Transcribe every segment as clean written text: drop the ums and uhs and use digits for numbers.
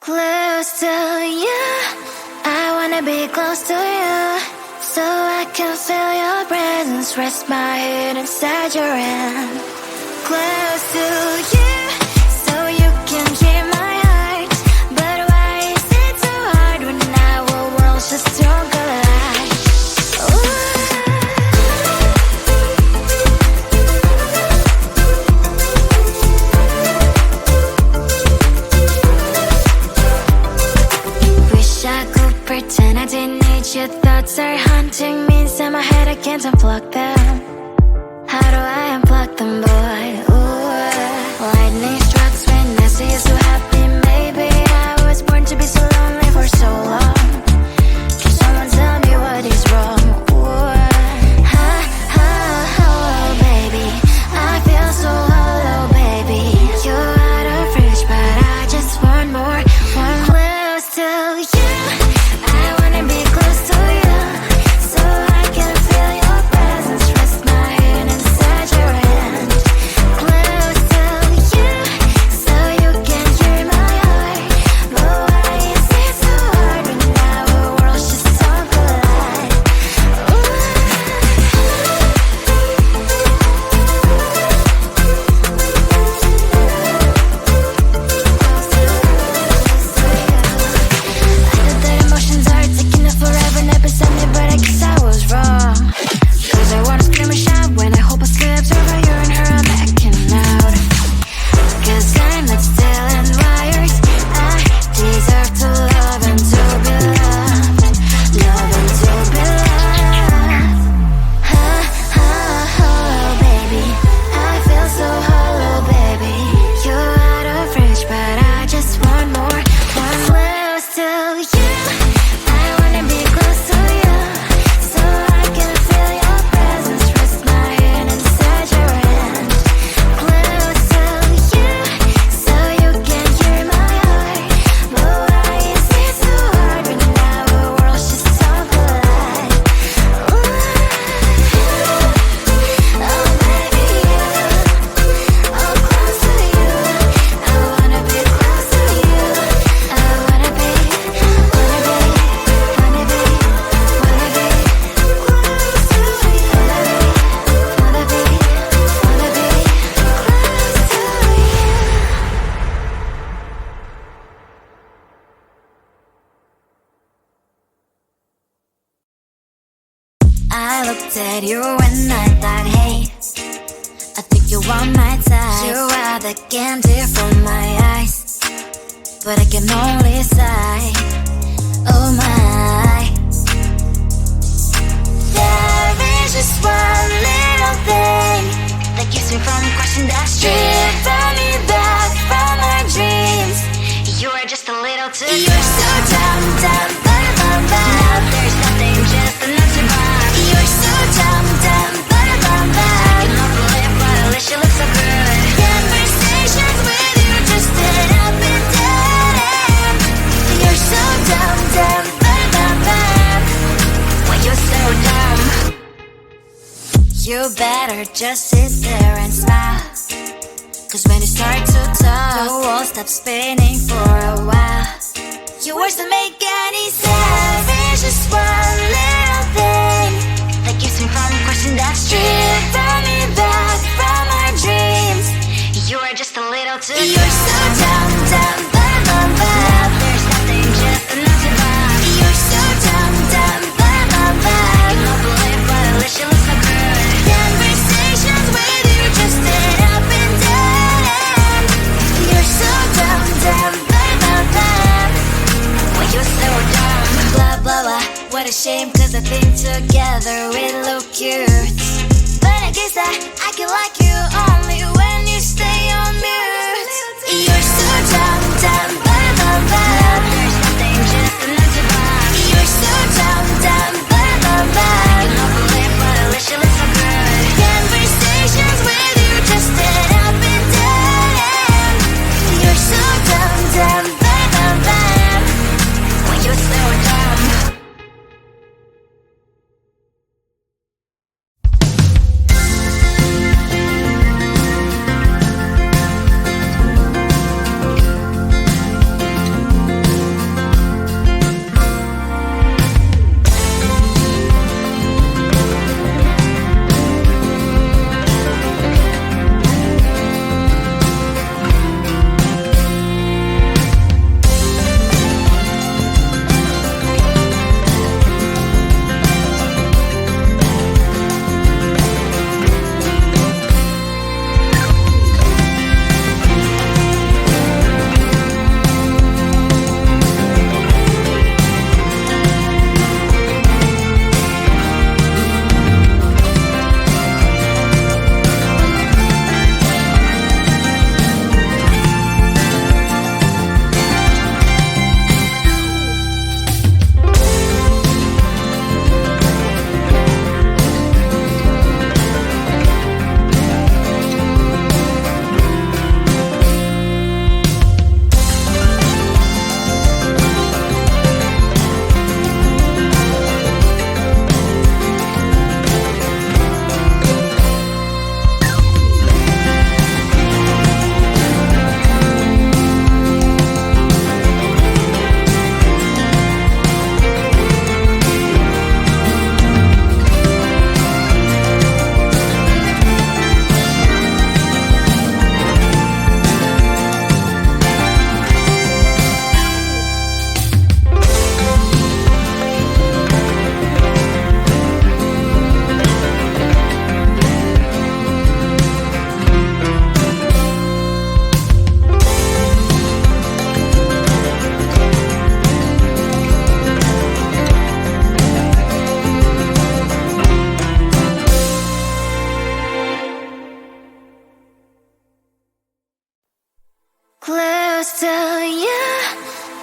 Close to you, I wanna be close to you, so I can feel your presence, rest my head inside your hand. Close to you, so you can hear my heart, but why is it so hard when our worlds just don't collide? Wish I could pretend I didn't need your thoughts are haunting me inside my head, I can't unplug them. How do I unplug them, boy? Ooh, lightning strikes when I see you so happy. Maybe I was born to be so lonely for so long. Can someone tell me what is wrong? Ooh, oh, baby, I feel so hollow, baby. You're out of reach, but I just want more, one close to you. I wanna be close to you, so I can feel your presence, rest my head inside your hand. Close to you, so you can hear my heart, but why is it so hard when our worlds just don't collide? I know that emotions are taking up forever, never sent me, but I guess I was wrong. Cause I wanna scream and shout when I hope I slipped over you and her, I'm backing out. Cause I'm not stealing wires, I deserve to love and to be loved, love and to be loved. Oh, baby, I feel so hollow, baby. You're out of reach, but I just want more, one close to you. I wanna be close to you, so I can feel your presence, rest my head inside your hand. Close to you, so you can hear my heart, but why is it so hard when our worlds just don't collide? Oh, baby, oh, close to you. I wanna be close to you. I wanna be close to you. I looked at you and I thought, hey, I think you want my type. You are the candy from my eyes, but I can only sigh. Oh my, there is just one little thing that keeps me from crossing that street. Drive me back from my dreams. You are just a little too close. You're so dumb, dumb, bum. Now there's nothing, just enough to buy. You're so dumb, bum. I cannot believe, but at least you look so good. Conversations with you just end up in dead end. You're so dumb, bum. Why you're so dumb? You better just sit there and smile, cause when you start to talk, the world stops spinning for a while. Your words don't make any sense. There's just one little thing that keeps me from crossing that street. Bring me back from our dreams. You are just a little too close. You're so dumb, bum. Now there's nothing, just enough to buy. You're so dumb, bum. I cannot believe, but at least you look so good. Conversations with you just end up in dead end. You're so dumb, bum. Why you're so dumb? Blah, blah, blah. What a shame, cause I think together we look cute. But I guess that I can like you only when you stay on mute. You're so dumb, bum. There's nothing, just enough to buy. You're so dumb, bum. I cannot believe, but at least you look so good. Conversations with you just end up in dead end. You're so dumb, bum. Why you're so dumb?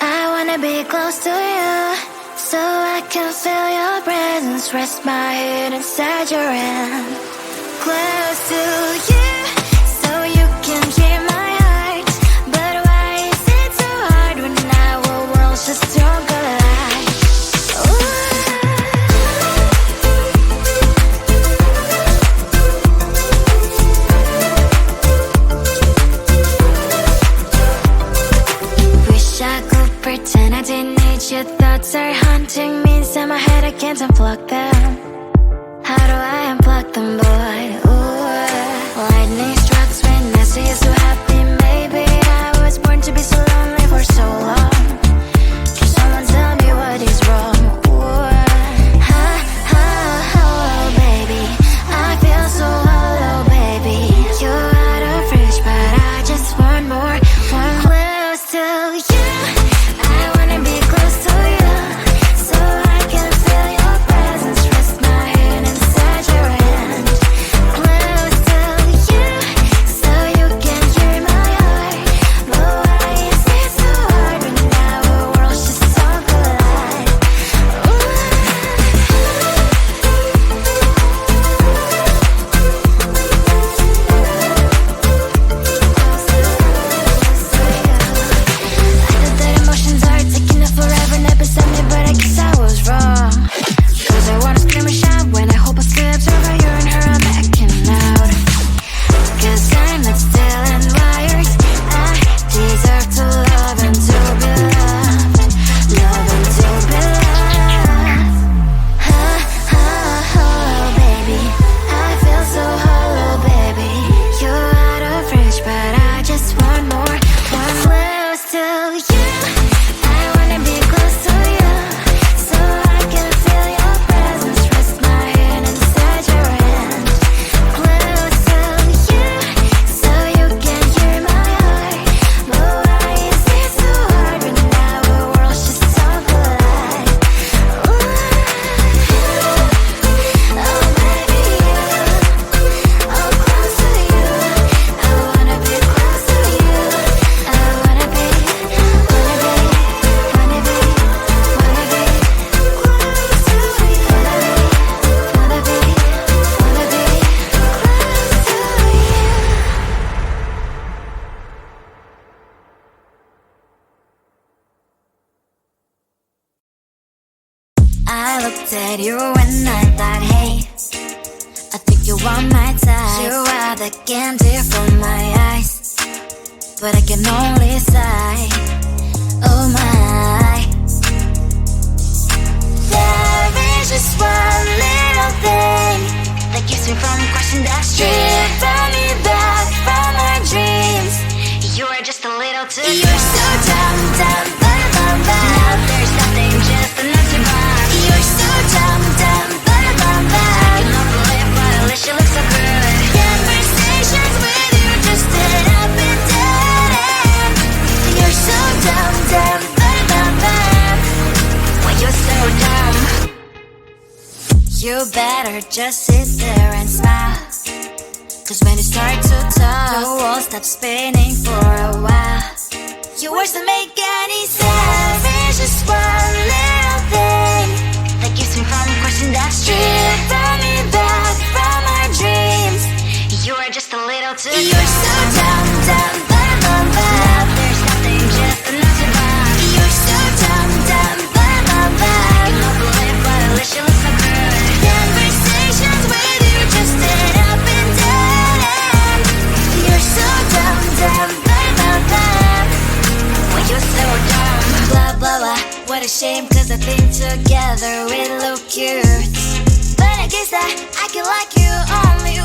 I wanna be close to you, so I can feel your presence. Rest my head inside your hand. Close to you, so you can hear my heart. But why is it so hard when our worlds just don't collide? Wish I could pretend I didn't need your thoughts are haunting me inside my head. I can't unplug them. How do I unplug them, boy? Ooh, lightning strikes when I see you so happy. Maybe I was born to be so lonely for so long. Can someone tell me what is wrong? Ooh, oh, baby, I feel so hollow, baby. You're out of reach, but I just want more. One close to you. I wanna be close to you, so I can feel your presence. Rest my head inside your hand. Close to you, so you can hear my heart. But why is it so hard when our worlds just don't collide? I know that emotions are taking up forever, never beside me, but I guess I was wrong. Cause I wanna scream and shout when I hope I still observe how you and her are backing out. Cause I'm not still in wires. I deserve to love and to be loved. Love and to be loved. Oh, baby, I feel so hollow, baby. You're out of reach, but I just want more. One close to you. I wanna be close to you, so I can feel your presence. Rest my head inside your hand. Close to you, so you can hear my heart. But why is it so hard when our worlds just don't collide? Oh, baby, oh, close to you. I wanna be close to you. I wanna be close to you. I looked at you and I thought, hey, I think you are my type. You are the candy from my eyes, but I can only sigh. Oh my. There is just one little thing that keeps me from crossing that street. Bring me back from my dreams. You are just a little too close. You're so dumb, dumb, but now there's nothing, just enough to buy. You're so dumb, dumb, but I cannot believe what at least you look so good. Conversations with you just end up in dead end. You're so dumb, dumb, but when you're so dumb. You better just sit there and smile, cause when you start to talk, the world stops spinning for a while. Your words don't make any sense. There's just one little thing that keeps me from crossing that street. Bring me back from our dreams. You are just a little too close. You're so dumb, dumb, but now there's nothing, just enough to buy. You're so dumb, dumb, but I cannot believe what at least you look so good. Conversations with you just end up in dead end. You're so dumb, dumb, but when you're so dumb. Blah, blah, blah, what a shame, cause I think together we look cute. But I guess that I can like you only